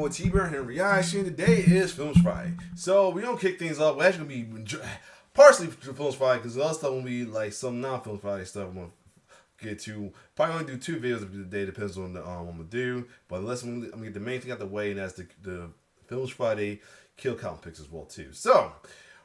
boy T-Bear and reaction. Today is Films Friday. So we're gonna kick things off. We're actually gonna be partially Films Friday because the other stuff will be like some non-Films Friday stuff I'm gonna get to. Probably only do 2 videos today, depends on the what I'm gonna do. But I'm gonna get the main thing out the way, and that's the Films Friday kill count picks as well too. So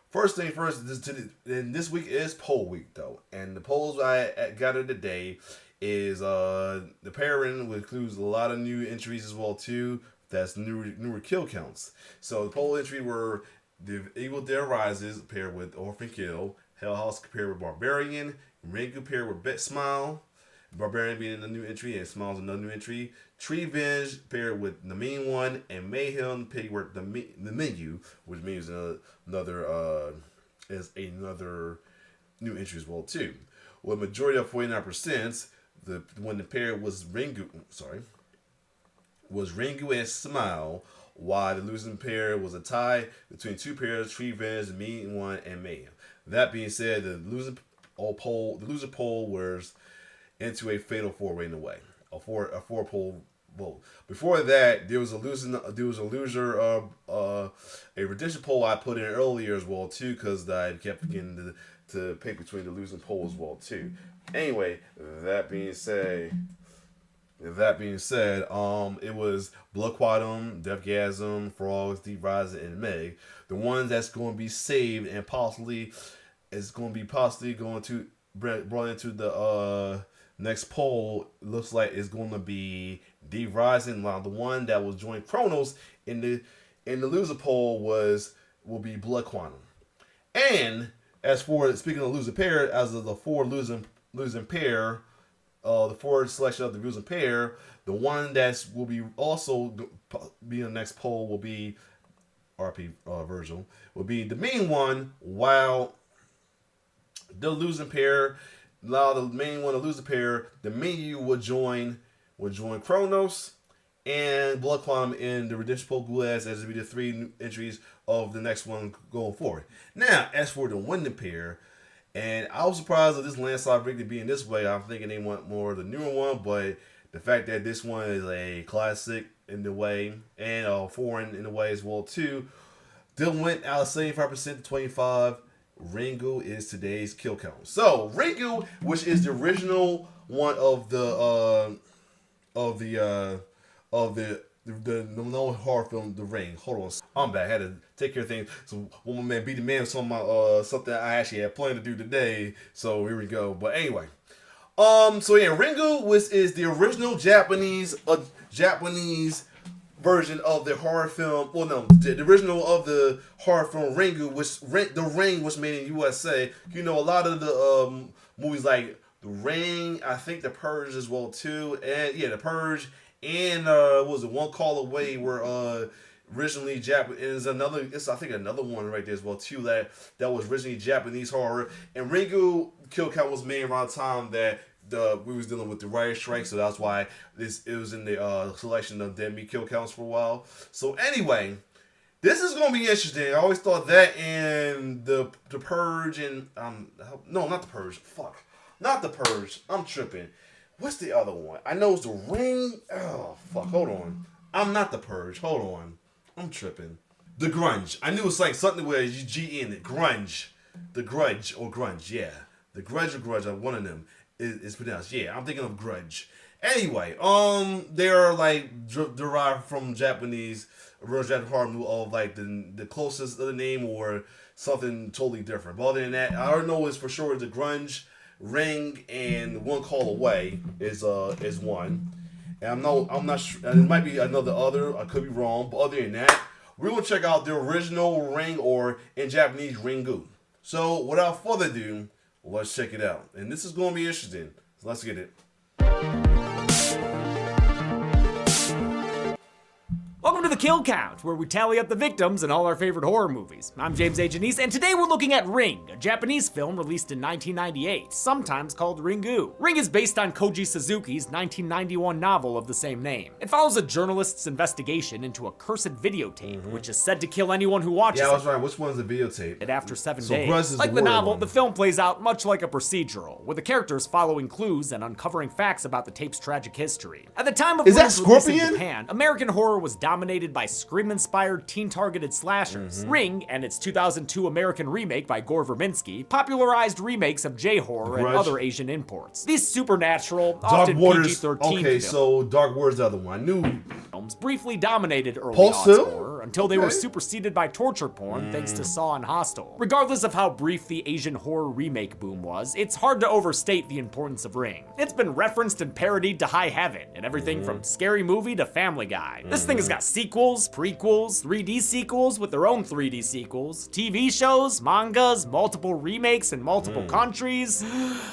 first thing first, this week is poll week though, and the polls I gathered today is the pairing, which includes a lot of new entries as well too. That's newer kill counts. So the poll entry were the Evil Dead Rises paired with Orphan Kill, Hell House paired with Barbarian, Ringu paired with Bet Smile, Barbarian being a new entry and Smile's another new entry. Tree Venge paired with the Mean One, and Mayhem paired with the Menu, which means another new entry as well too. With a majority of 49%, the one the pair was Ringu and Smile, while the losing pair was a tie between 2 pairs, Tree Venge, the Mean One, and Mayhem. That being said, the loser poll was into a fatal 4-way in a way, a four poll vote. Before that, there was a redemption poll I put in earlier as well too, because I kept getting to pick between the losing poll as well too. Anyway, that being said, it was Blood Quantum, Deathgasm, Frogs, Deep Rising, and Meg. The ones that's going to be saved and possibly going to brought into the next poll. Looks like it's going to be Deep Rising. While the one that will join Chronos in the loser poll will be Blood Quantum. And as for speaking of losing pair, as of the 4 losing pair. The 4 selection of the losing pair, the one that will be also be in the next poll will be RP Virgil, will be the Mean One, while the losing pair, allow the Main One to lose a pair, the Menu will join Chronos and Blood Quantum in the redemption poll as will be the 3 entries of the next one going forward. Now, as for the winning pair, and I was surprised that this landslide victory being this way. I'm thinking they want more of the newer one, but the fact that this one is a classic in the way and foreign in the way as well too, still went out of 75% to 25. Ringu is today's kill count. So Ringu, which is the original one of the no horror film, The Ring. Hold on, I'm back. I had to take care of things. So when my man beat the man with some something I actually had planned to do today. So here we go. But anyway, so yeah, Ringu is the original Japanese version of the horror film. Well, no, the original of the horror film Ringu, The Ring was made in USA. You know, a lot of the movies like The Ring, I think The Purge as well too, and yeah, The Purge. And what was it, One Call Away, were originally Japanese. It's I think another one right there as well too that was originally Japanese horror. And Ringu kill count was made around the time that we was dealing with the writer strike, so that's why it was in the selection of dead meat kill counts for a while. So anyway, this is gonna be interesting. I always thought that and the Purge and no, not the Purge. Fuck, not the Purge. I'm tripping. What's the other one? I know it's The Ring. Oh, fuck. Hold on. I'm not The Purge. Hold on. I'm tripping. The Grunge. I knew it was like something where you G in it. Grunge. The Grudge or Grunge. Yeah. The Grudge or Grudge. One of them is pronounced. Yeah, I'm thinking of Grudge. Anyway, they are like derived from Japanese, original Japanese horror movie of like the closest of the name or something totally different. But other than that, I don't know. It's for sure the Grunge. Ring and One Call Away is one, and I'm not sure. And it might be other. I could be wrong, but other than that, we're gonna check out the original Ring, or in Japanese Ringu. So without further ado, let's check it out, and this is gonna be interesting. So let's get it. Welcome to the Kill Count, where we tally up the victims in all our favorite horror movies. I'm James A. Janice, and today we're looking at Ring, a Japanese film released in 1998, sometimes called Ringu. Ring is based on Koji Suzuki's 1991 novel of the same name. It follows a journalist's investigation into a cursed videotape, which is said to kill anyone who watches it. Yeah, I was right. Which one's the videotape? And after 7 so days. Like the novel, the film plays out much like a procedural, with the characters following clues and uncovering facts about the tape's tragic history. At the time of Is that Ring's release in Scorpion? Japan, American horror was dominated dominated by Scream-inspired teen-targeted slashers. Ring, and its 2002 American remake by Gore Verbinski, popularized remakes of J-horror and other Asian imports. These supernatural, often PG-13 Okay, so Dark Water's the other one. I knew films briefly dominated early Pulse aughts Hill? horror until they were superseded by torture porn thanks to Saw and Hostel. Regardless of how brief the Asian horror remake boom was, it's hard to overstate the importance of Ring. It's been referenced and parodied to high heaven in everything from Scary Movie to Family Guy. This thing has got sequels, prequels, 3D sequels with their own 3D sequels, TV shows, mangas, multiple remakes in multiple countries,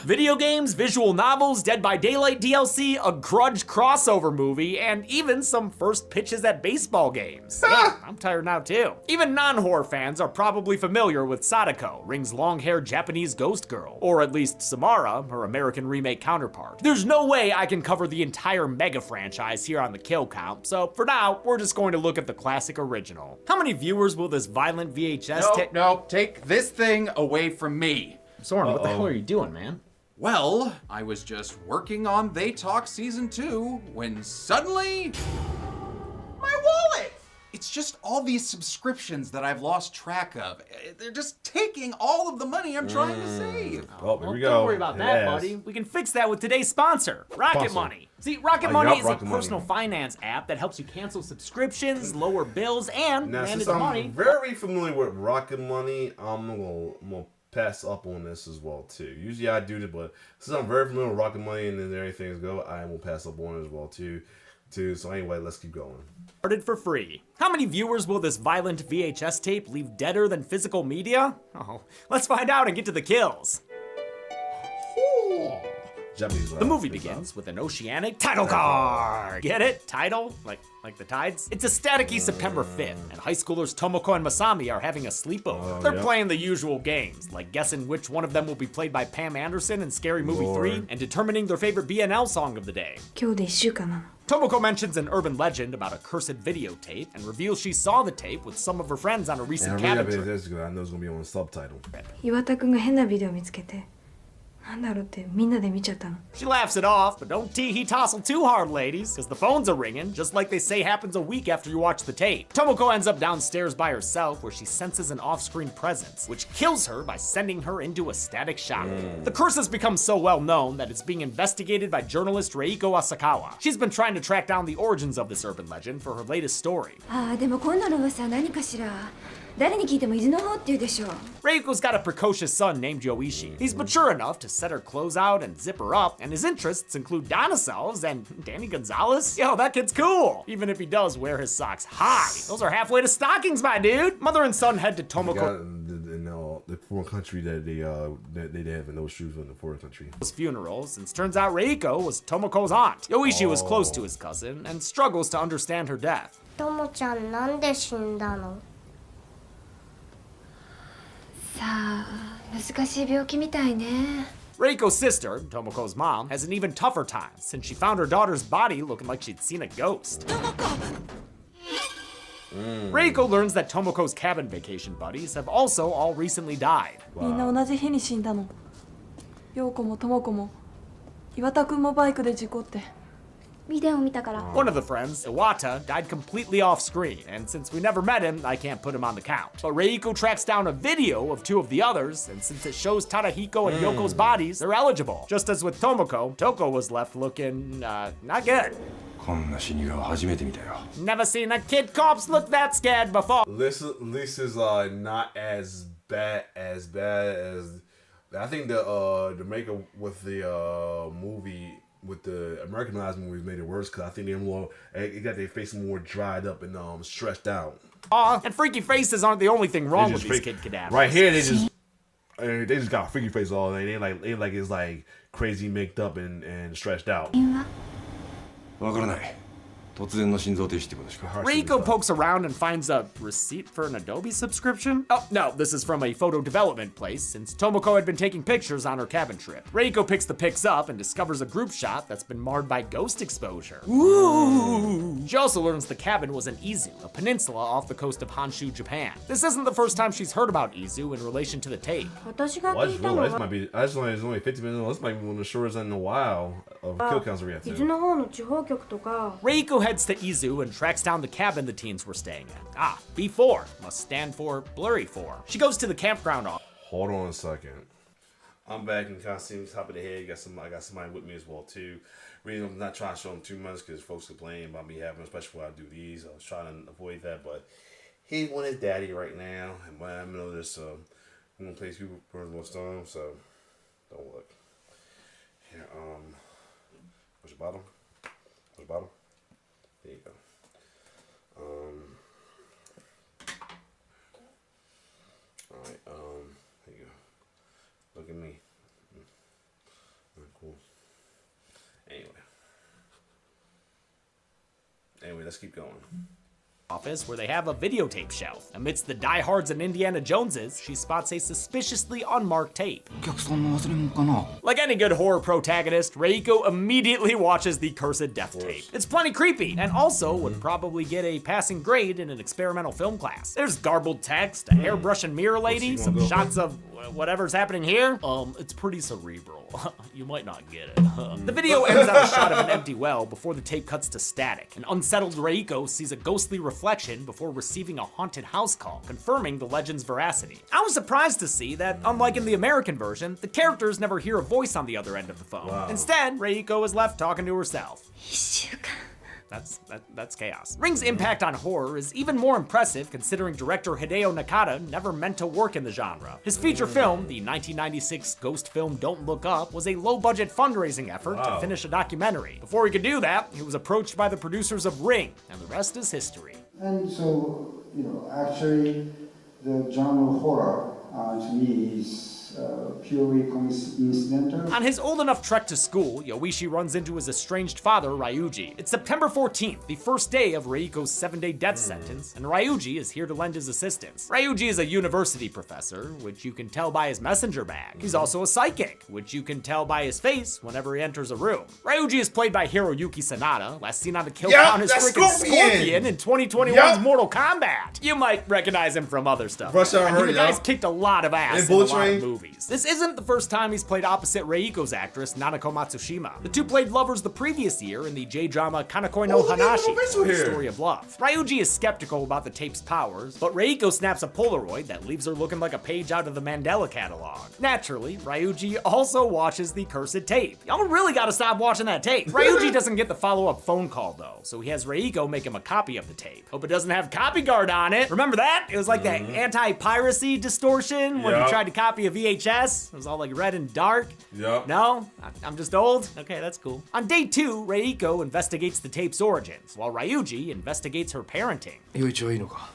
video games, visual novels, Dead by Daylight DLC, a Grudge crossover movie, and even some first pitches at baseball games. Yeah, I'm tired now too. Even non-horror fans are probably familiar with Sadako, Ring's long-haired Japanese ghost girl, or at least Samara, her American remake counterpart. There's no way I can cover the entire mega franchise here on the Kill Count, so for now, we're just going to look at the classic original. How many viewers will this violent VHS take? No, take this thing away from me. Soren, what the hell are you doing, man? Well, I was just working on They Talk Season 2 when suddenly... my wallet! It's just all these subscriptions that I've lost track of. They're just taking all of the money I'm trying to save. Oh, here we go. Don't worry about that, Yes. buddy. We can fix that with today's sponsor, Rocket Sponsor. Money. See, Rocket I Money got is Rocket a Money. personal finance app that helps you cancel subscriptions, lower bills, and Now, manage since I'm money. very familiar with Rocket Money, I'm gonna pass up on this as well too. Usually I do this, but since I'm very familiar with Rocket Money and then everything go, I will pass up on it as well too. So anyway, let's keep going. Started for free. How many viewers will this violent VHS tape leave deader than physical media? Oh, let's find out and get to the kills. Japanese. The movie begins with an oceanic title card. Get it? Title? Like the tides? It's a staticky September 5th, and high schoolers Tomoko and Masami are having a sleepover. They're yep. playing the usual games, like guessing which one of them will be played by Pam Anderson in Scary Movie 3, and determining their favorite BNL song of the day. 今日で1週間なの。 Tomoko mentions an urban legend about a cursed videotape and reveals she saw the tape with some of her friends on a recent And I cabin really trip. this good. I know it's gonna be on the subtitle. 岩田くんが変なビデオ見つけて、なんだろうってみんなで見ちゃったの。 She laughs it off, but don't tee-hee tossle too hard, ladies, because the phones are ringing, just like they say happens a week after you watch the tape. Tomoko ends up downstairs by herself, where she senses an off-screen presence, which kills her by sending her into a static shock. The curse has become so well known that it's being investigated by journalist Reiko Asakawa. She's been trying to track down the origins of this urban legend for her latest story. ああ、でも今度の噂何かしら。誰に聞いても伊豆の方って言うでしょ。 Reiko's got a precocious son named Yoichi. He's mature enough to set her clothes out and zip her up, and his interests include dinosaurs and Danny Gonzalez. Yo, that kid's cool, even if he does wear his socks high. Those are halfway to stockings, my dude. Mother and son head to Tomoko's The foreign country that they have in those shoes in the foreign country. funeral, since turns out Reiko was Tomoko's aunt. Yoichi was close to his cousin and struggles to understand her death. ともちゃんなんで死んだの？さあ、難しい病気みたいね。 Reiko's sister, Tomoko's mom, has an even tougher time since she found her daughter's body looking like she'd seen a ghost. Reiko learns that Tomoko's cabin vacation buddies have also all recently died. みんな同じ日に死んだの。陽子も智子も岩田くんもバイクで事故って。ビデオ見たから。 One of the friends, Iwata, died completely off screen, and since we never met him, I can't put him on the count. But Reiko tracks down a video of two of the others, and since it shows Tadahiko and Yoko's bodies, they're eligible. Just as with Tomoko, Toko was left looking, not good. こんな死に顔初めて見たよ。 Never seen a kid corpse look that scared before. This is not as bad as I think the maker with the movie with the Americanized movies made it worse because I think it got their face more dried up and stretched out. Aw, and freaky faces aren't the only thing wrong with these kid cadavers. Right here they just got a freaky face all day. They like it's like crazy mixed up and stretched out. わからない。突然の心臓停止ってことしか。 Reiko pokes around and finds a receipt for an Adobe subscription. Oh, no, this is from a photo development place, since Tomoko had been taking pictures on her cabin trip. Reiko picks the pics up and discovers a group shot that's been marred by ghost exposure. Ooh! She also learns the cabin was in Izu, a peninsula off the coast of Honshu, Japan. This isn't the first time she's heard about Izu in relation to the tape. 私が Well, 聞いたの this は might be. It's only 50 minutes. This might be one of the shortest in a while of kill counts we have 伊豆 to. の方の地方局とか。 Reiko heads to Izu and tracks down the cabin the teens were staying in. Ah, B4 must stand for Blurry 4. She goes to the campground office. Hold on a second. I'm back in costume, top of the head. I got somebody with me as well too. Reason I'm not trying to show them too much because folks complain about me having, especially when I do these. I was trying to avoid that, but he's with his daddy right now, and when I'm in the middle of this, I'm gonna play Super Burn Stone, so don't look. Here, where's the bottom? Where's the bottom? There you go. Alright, there you go. Look at me. Alright, cool. Anyway, let's keep going. Office where they have a videotape shelf. Amidst the diehards and Indiana Joneses, she spots a suspiciously unmarked tape. Like any good horror protagonist, Reiko immediately watches the cursed death tape. It's plenty creepy, and also would probably get a passing grade in an experimental film class. There's garbled text, a hairbrush and mirror lady, some shots of whatever's happening here. It's pretty cerebral. You might not get it. The video ends on a shot of an empty well before the tape cuts to static. An unsettled Reiko sees a ghostly reflection before receiving a haunted house call, confirming the legend's veracity. I was surprised to see that, unlike in the American version, the characters never hear a voice on the other end of the phone. Wow. Instead, Reiko is left talking to herself. 1週間 That's chaos. Ring's impact on horror is even more impressive considering director Hideo Nakata never meant to work in the genre. His feature film, the 1996 ghost film Don't Look Up, was a low-budget fundraising effort to finish a documentary. Before he could do that, he was approached by the producers of Ring, and the rest is history. And so, actually, the genre horror to me is purely coincidental. On his old enough trek to school, Yoichi runs into his estranged father, Ryuji. It's September 14th, the first day of Reiko's 7-day death sentence, and Ryuji is here to lend his assistance. Ryuji is a university professor, which you can tell by his messenger bag. He's also a psychic, which you can tell by his face whenever he enters a room. Ryuji is played by Hiroyuki Sanada, last seen on the kill count as freaking Scorpion in 2021's Mortal Kombat. You might recognize him from other stuff. Rush Hour, I mean, the guy's kicked a lot of ass in a Bullet lot of Train. movies. This isn't the first time he's played opposite Reiko's actress, Nanako Matsushima. The two played lovers the previous year in the J-drama Kanakoi no Hanashi, The Story of Love. Ryuji is skeptical about the tape's powers, but Reiko snaps a Polaroid that leaves her looking like a page out of the Mandela catalog. Naturally, Ryuji also watches the cursed tape. Y'all really gotta stop watching that tape. Ryuji doesn't get the follow-up phone call though, so he has Reiko make him a copy of the tape. Hope it doesn't have copy guard on it. Remember that? It was like that anti-piracy distortion when you tried to copy a VHS. It was all like red and dark. Yep. No? I'm just old? Okay, that's cool. On day 2, Reiko investigates the tape's origins, while Ryuji investigates her parenting. 陽一はいいのか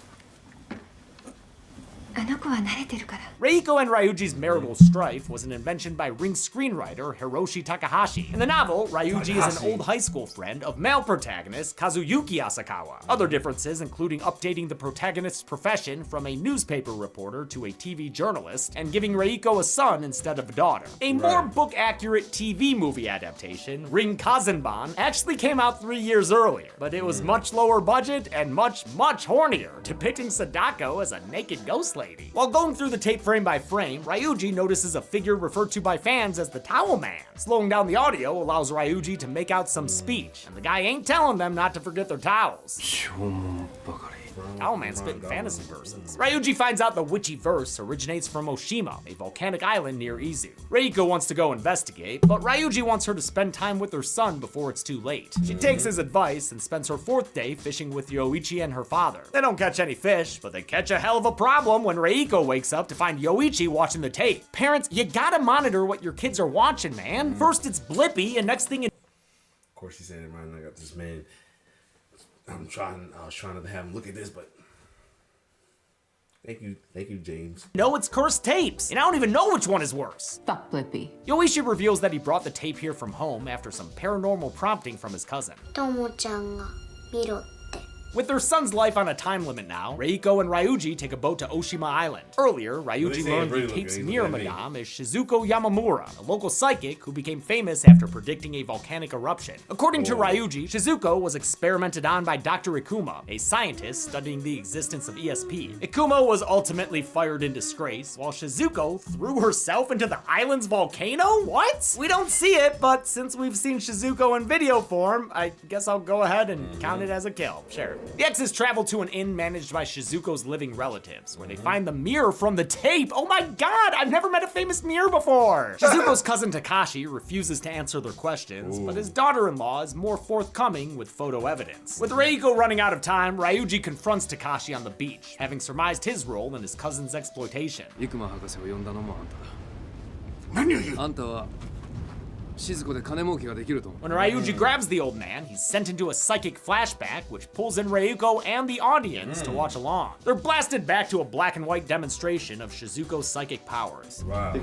あの子は慣れてるから Reiko and Ryuji's marital strife was an invention by Ring screenwriter Hiroshi Takahashi. In the novel, Ryuji is an old high school friend of male protagonist Kazuyuki Asakawa. Other differences including updating the protagonist's profession from a newspaper reporter to a TV journalist and giving Reiko a son instead of a daughter. A more book-accurate TV movie adaptation, Ring Kazanban, actually came out 3 years earlier, but it was much lower budget and much hornier, depicting Sadako as a naked ghost lady. While going through the tape frame by frame, Ryuji notices a figure referred to by fans as the Towel Man. Slowing down the audio allows Ryuji to make out some speech, and the guy ain't telling them not to forget their towels. 証文ばかり Towel Man spitting fantasy verses. Ryuji finds out the witchy verse originates from Oshima, a volcanic island near Izu. Reiko wants to go investigate, but Ryuji wants her to spend time with her son before it's too late. She takes his advice and spends her 4th day fishing with Yoichi and her father. They don't catch any fish, but they catch a hell of a problem when Reiko wakes up to find Yoichi watching the tape. Parents, you gotta monitor what your kids are watching, man. First it's Blippi, and next thing Of course, he said in mind, I got this man. I was trying to have him look at this, but thank you, James. no, it's cursed tapes, and I don't even know which one is worse. Fuck Blippi. Yoichi reveals that he brought the tape here from home after some paranormal prompting from his cousin. ともちゃんが見ろって With their son's life on a time limit now, Reiko and Ryuji take a boat to Oshima Island. Earlier, Ryuji learned the tape's near madame is Shizuko Yamamura, a local psychic who became famous after predicting a volcanic eruption. According to Ryuji, Shizuko was experimented on by Dr. Ikuma, a scientist studying the existence of ESP. Ikuma was ultimately fired in disgrace, while Shizuko threw herself into the island's volcano? What? We don't see it, but since we've seen Shizuko in video form, I guess I'll go ahead and count it as a kill. Sure. The exes travel to an inn managed by Shizuko's living relatives, where they find the mirror from the tape. Oh my god, I've never met a famous mirror before! Shizuko's cousin Takashi refuses to answer their questions, but his daughter-in-law is more forthcoming with photo evidence. With Reiko running out of time, Ryuji confronts Takashi on the beach, having surmised his role in his cousin's exploitation. 生間博士を呼んだのもあんただ。何を言う？あんたは静子で金儲けができると思う。 When Ryuji grabs the old man, he's sent into a psychic flashback, which pulls in Reiko and the audience to watch along. They're blasted back to a black and white demonstration of Shizuko's psychic powers. Wow.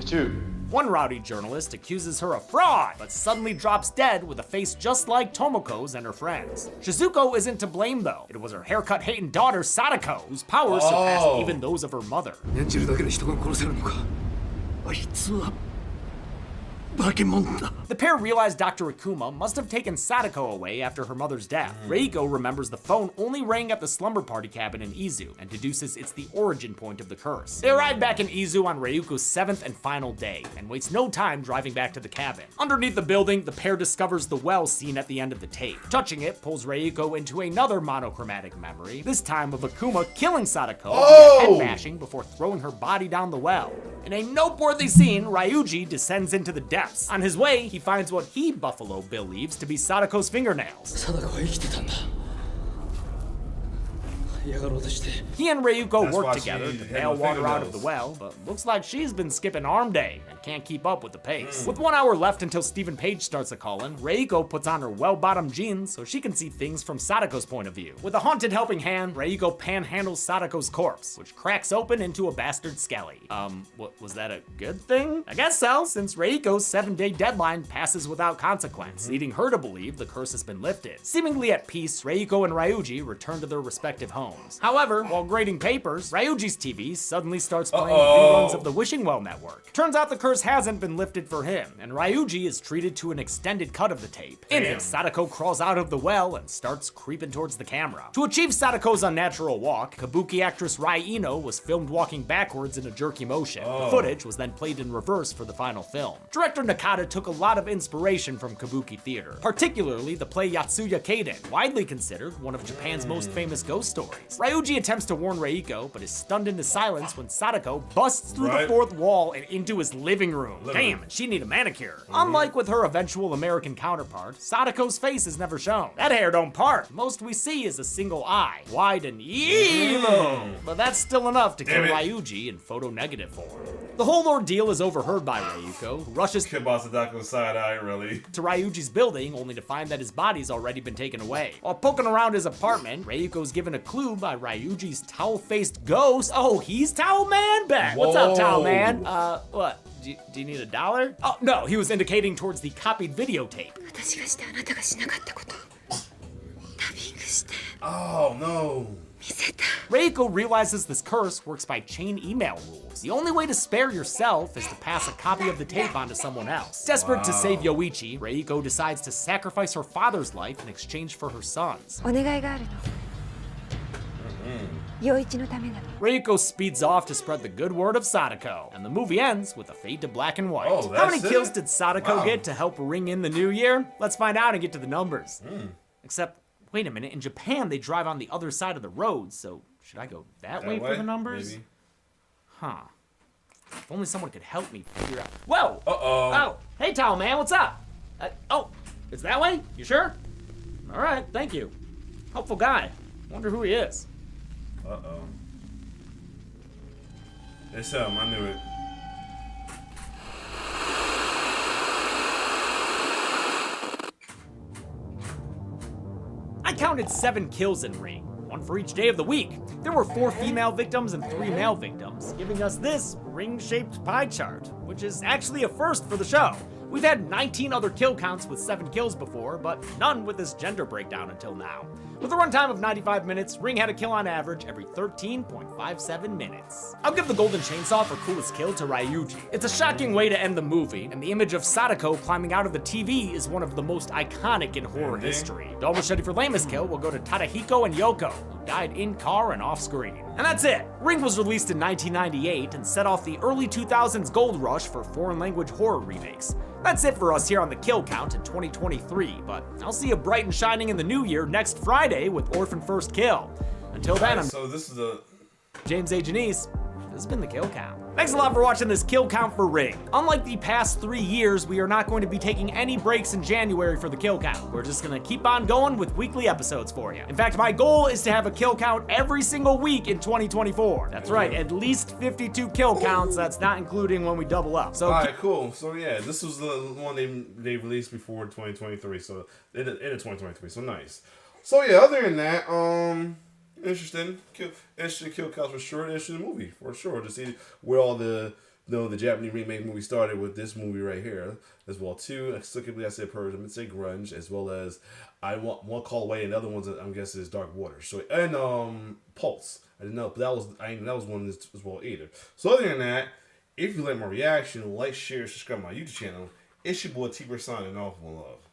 One rowdy journalist accuses her of fraud, but suddenly drops dead with a face just like Tomoko's and her friends. Shizuko isn't to blame though. It was her haircut-hating daughter Sadako, whose powers surpassed even those of her mother. 念じるだけで人が殺せるのか。あいつは化け物だ。 The pair realize Dr. Ikuma must have taken Sadako away after her mother's death. Reiko remembers the phone only rang at the slumber party cabin in Izu and deduces it's the origin point of the curse. They arrive back in Izu on Ryuko's 7th and final day and waits no time driving back to the cabin. Underneath the building, the pair discovers the well seen at the end of the tape. Touching it pulls Reiko into another monochromatic memory, this time of Ikuma killing Sadako via head bashing before throwing her body down the well. In a noteworthy scene, Ryuji descends into the depths. On his way, he finds what he, Buffalo, believes to be Sadako's fingernails. 貞子は生きてたんだ。嫌がろうとして。 He and Ryuko That's work why together she to had bail no water out of fingernails. the well, but looks like she's been skipping arm day and can't keep up with the pace. With 1 hour left until Stephen Page starts a call-in, Reiko puts on her well-bottomed jeans so she can see things from Sadako's point of view. With a haunted helping hand, Reiko panhandles Sadako's corpse, which cracks open into a bastard skelly. Was that a good thing? I guess so, since Reiko's 7-day deadline passes without consequence, leading her to believe the curse has been lifted. Seemingly at peace, Reiko and Ryuji return to their respective homes. However, while grading papers, Ryuji's TV suddenly starts playing reruns of the Wishing Well Network. Turns out the curse hasn't been lifted for him, and Ryuji is treated to an extended cut of the tape. In it, Sadako crawls out of the well and starts creeping towards the camera. To achieve Sadako's unnatural walk, Kabuki actress Rai Ino was filmed walking backwards in a jerky motion. The footage was then played in reverse for the final film. Director Nakata took a lot of inspiration from Kabuki theater, particularly the play Yatsuya Kaden, widely considered one of Japan's most famous ghost stories. Ryuji attempts to warn Reiko, but is stunned into silence when Sadako busts through the fourth wall and into his living room. Damn, she need a manicure. Unlike with her eventual American counterpart, Sadako's face is never shown. That hair don't part. Most we see is a single eye, wide and evil. But that's still enough to kill Ryuji in photo-negative form. The whole ordeal is overheard by Reiko, who rushes to Sadako's side eye, really. Ryuji's building, only to find that his body's already been taken away. While poking around his apartment, Reiko's given a clue by Ryuji's towel-faced ghost. Oh, he's Towel Man back. What's up, Towel Man? What? Do you need $1? Oh, no, he was indicating towards the copied videotape. 私がしてあなたがしなかったことダビングして Oh, no. 見せた Reiko realizes this curse works by chain email rules. The only way to spare yourself is to pass a copy of the tape on to someone else. Desperate to save Yoichi, Reiko decides to sacrifice her father's life in exchange for her son's. お願いがあるの陽一のためなの Reiko speeds off to spread the good word of Sadako, and the movie ends with a fade to black and white. Oh, How many that's kills it? did Sadako get to help ring in the new year? Let's find out and get to the numbers. Except, wait a minute, in Japan they drive on the other side of the road, so should I go that way for the numbers? Maybe. Huh. If only someone could help me figure out. Whoa! Uh-oh. Oh, hey, Towel Man, what's up? Oh, it's that way? You sure? All right, thank you. Helpful guy. Wonder who he is. Uh-oh. It's him, I knew it. I counted 7 kills in Ring, one for each day of the week. There were 4 female victims and 3 male victims, giving us this ring-shaped pie chart, which is actually a first for the show. We've had 19 other kill counts with 7 kills before, but none with this gender breakdown until now. With a runtime of 95 minutes, Ring had a kill on average every 13.57 minutes. I'll give the golden chainsaw for coolest kill to Ryuji. It's a shocking way to end the movie, and the image of Sadako climbing out of the TV is one of the most iconic in horror history. Double machete for lamest kill will go to Tadahiko and Yoko, who died in car and off screen. And that's it! Ring was released in 1998 and set off the early 2000s gold rush for foreign language horror remakes. That's it for us here on the Kill Count in 2023, but I'll see you bright and shining in the new year next Friday with Orphan First Kill. Until then, I'm So this is the James A. Janice. This has been the Kill Count. Thanks a lot for watching this Kill Count for Ring. Unlike the past 3 years, we are not going to be taking any breaks in January for the Kill Count. We're just gonna keep on going with weekly episodes for you. In fact, my goal is to have a Kill Count every single week in 2024. That's right, at least 52 Kill Counts. That's not including when we double up. So, alright, cool. So yeah, this was the one they released before 2023. So in 2023. So nice. So yeah, other than that, interesting kill counts for sure. Interesting movie for sure to see where all the Japanese remake movie started with this movie right here as well too. Specifically, I said Purge, I'm gonna say Grunge, as well as I Want One Call Away, and the other ones that I'm guessing is Dark Waters. So and Pulse. I didn't know, but that was one as well either. So other than that, if you like my reaction, like, share, subscribe to my YouTube channel. It's your boy T-Bird signing off. One love.